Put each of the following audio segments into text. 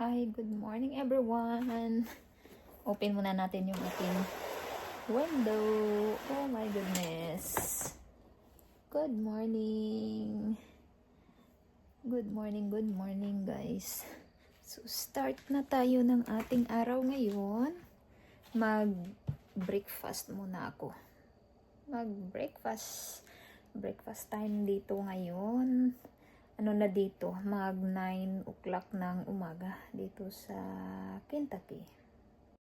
Hi, good morning everyone. Open muna natin yung ating window. Oh my goodness. Good morning. Good morning guys. So start na tayo ng ating araw ngayon. Breakfast muna ako. Breakfast time dito ngayon. Ano na dito, mag 9 o'clock ng umaga dito sa Kentucky.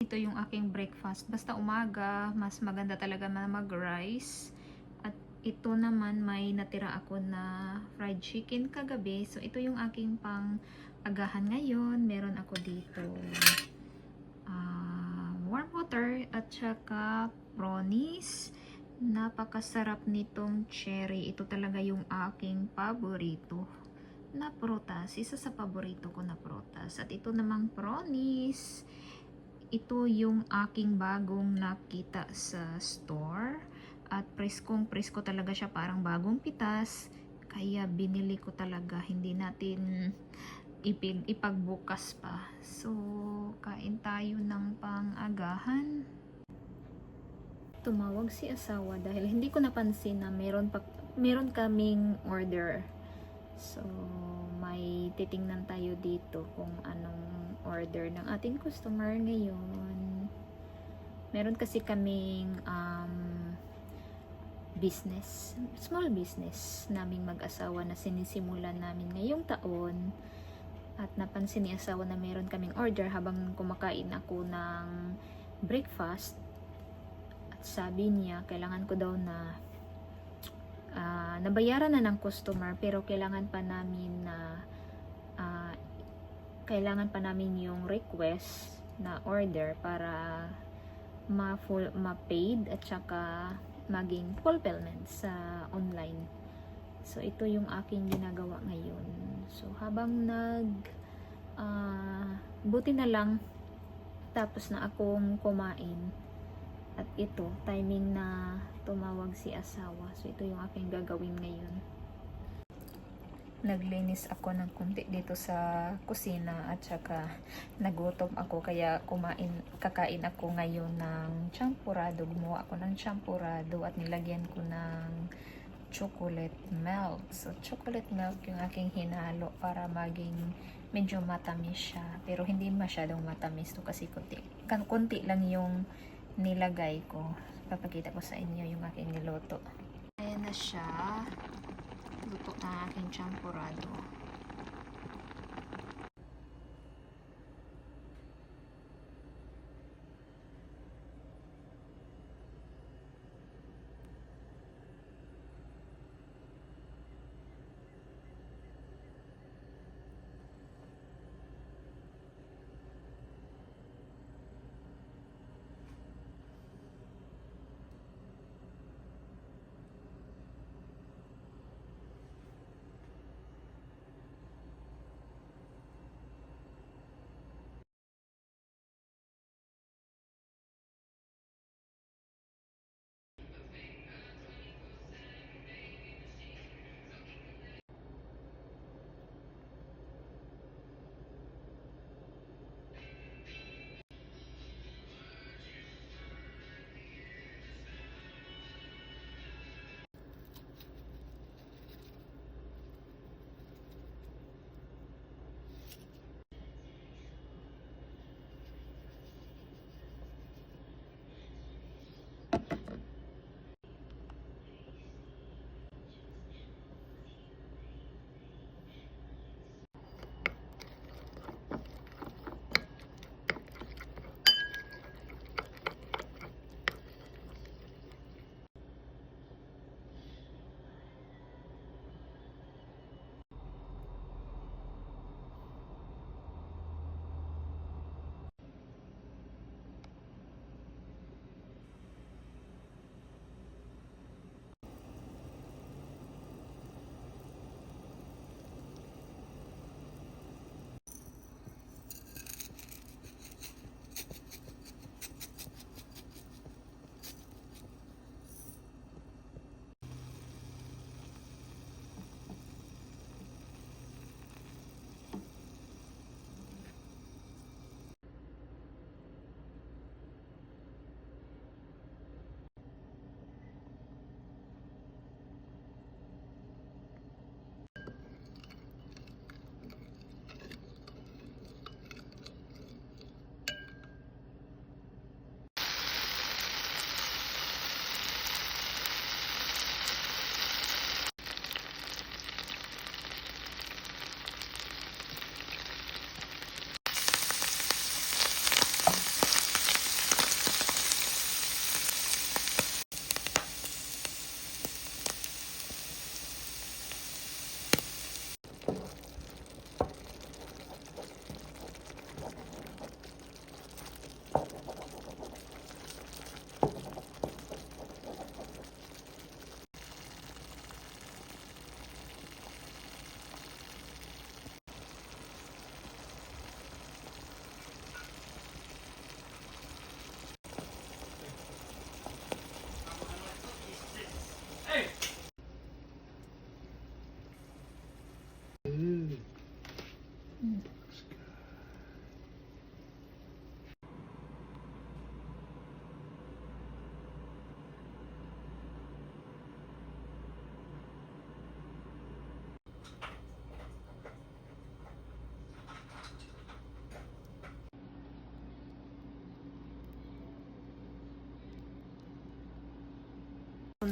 Ito yung aking breakfast. Basta umaga, mas maganda talaga na mag-rice. At ito naman, may natira ako na fried chicken kagabi. So ito yung aking pang-agahan ngayon. Meron ako dito warm water at saka brownies. Napakasarap nitong cherry. Ito talaga yung aking paborito na prutas. Isa sa paborito ko na prutas. At ito namang brownies. Ito yung aking bagong nakita sa store. At presko talaga siya, parang bagong pitas. Kaya binili ko talaga. Hindi natin ipagbukas pa. So, kain tayo ng pang-agahan. Tumawag si asawa dahil hindi ko napansin na meron kaming order. So, may titingnan tayo dito kung anong order ng ating customer ngayon. Meron kasi kaming small business naming mag-asawa na sinisimulan namin ngayong taon. At napansin ni asawa na meron kaming order habang kumakain ako ng breakfast. At sabi niya, kailangan ko daw na nabayaran na ng customer pero kailangan pa namin yung request na order para ma-paid at saka maging fulfillment sa online. So ito yung aking ginagawa ngayon. So habang buti na lang tapos na akong kumain. At ito, timing na tumawag si asawa. So, ito yung aking gagawin ngayon. Naglinis ako ng kunti dito sa kusina at saka nagutom ako. Kaya kakain ako ngayon ng champurado. Gumawa ako ng champurado at nilagyan ko ng chocolate milk. So, chocolate milk yung aking hinalo para maging medyo matamis siya. Pero hindi masyadong matamis to kasi kunti lang yung nilagay ko. Papakita ko sa inyo yung aking niluto. Ayan na siya. Luto na aking champurado.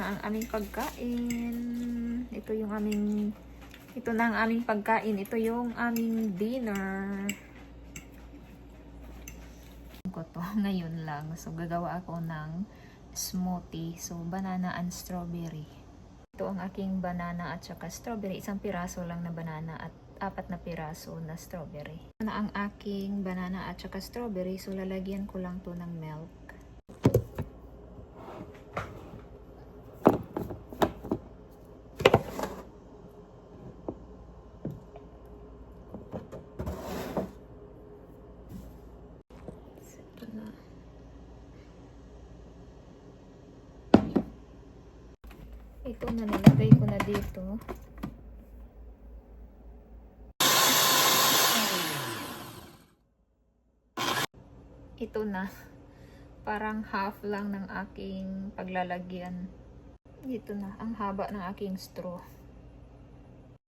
na ang aming pagkain. Ito na ang aming pagkain. Ito yung aming dinner. Ko to ngayon lang. So, gagawa ako ng smoothie. So, banana and strawberry. Ito ang aking banana at saka strawberry. Isang piraso lang na banana at 4 na piraso na strawberry. Ito na ang aking banana at saka strawberry. So, lalagyan ko lang to ng milk. Ito na, nilagay ko na dito. Ito na. Parang half lang ng aking paglalagyan. Ito na, ang haba ng aking straw.